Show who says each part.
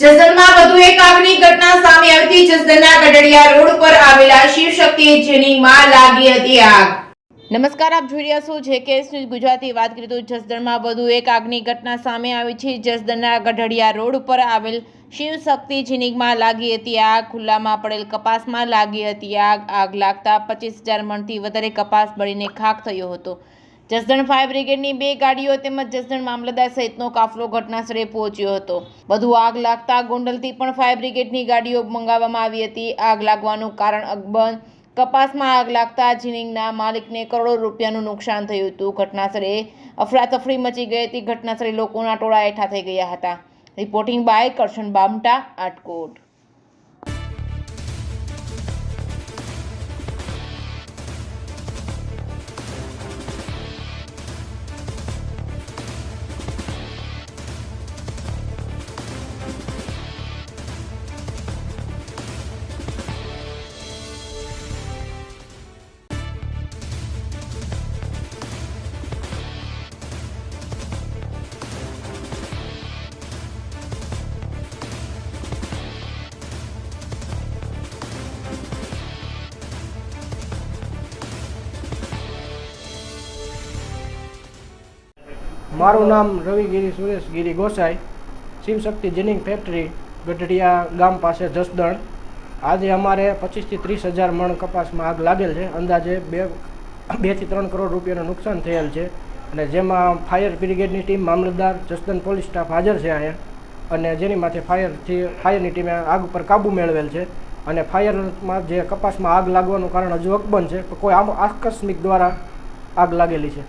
Speaker 1: જસદણમાં વધુ એક આગની ઘટના સામે આવતી જસદણના ગઢડિયા રોડ પર આવેલા શિવશક્તિ એન્જિનિયરિંગમાં લાગી હતી આગ। નમસ્કાર, આપ જોઈ રહ્યા છો જેકેએસ ન્યૂઝ ગુજરાતી। વાત કરીએ તો જસદણમાં વધુ એક આગની ઘટના સામે આવી છે। જસદણના ગઢડિયા રોડ પર આવેલ શિવશક્તિ એન્જિનિયરિંગમાં લાગી હતી આગ। ખુલ્લામાં પડેલ કપાસમાં લાગી હતી આગ લાગતા 25,000 મણથી વધારે કપાસ બળીને ખાખ થયો હતો। જસદણ ફાયર બ્રિગેડની 2 ગાડીઓ તેમજ જસદણ મામલતદાર સહિતનો કાફલો ઘટનાસ્થળે પહોંચ્યો હતો। વધુ આગ લાગતા ગોંડલથી પણ ફાયર બ્રિગેડની ગાડીઓ મંગાવવામાં આવી હતી। આગ લાગવાનું કારણ અકબંધ। કપાસમાં આગ લાગતા એન્જિનિયરિંગના માલિકને કરોડો રૂપિયાનું નુકસાન થયું હતું। ઘટનાસ્થળે અફરાતફરી મચી ગઈ હતી। ઘટનાસ્થળે લોકોના ટોળા એકઠા થઈ ગયા હતા। Reporting by Karshan Bamta, Atkot.
Speaker 2: મારું નામ રવિગીરી સુરેશગીરી ગોસાઈ, શિવશક્તિ એન્જિનિયરિંગ ફેક્ટરી ગઢડિયા ગામ પાસે જસદણ। આજે અમારે 25,000 થી 30,000 મણ કપાસમાં આગ લાગેલ છે। અંદાજે 2 થી 3 કરોડ રૂપિયાનું નુકસાન થયેલ છે અને જેમાં ફાયર બ્રિગેડની ટીમ, મામલતદાર, જસદણ પોલીસ સ્ટાફ હાજર છે અહીંયા અને જેની માથે ફાયરની ટીમે આગ ઉપર કાબૂ મેળવેલ છે અને ફાયરમાં જે કપાસમાં આગ લાગવાનું કારણ હજુ અકબંધ છે। કોઈ આકસ્મિક દ્વારા આગ લાગેલી છે।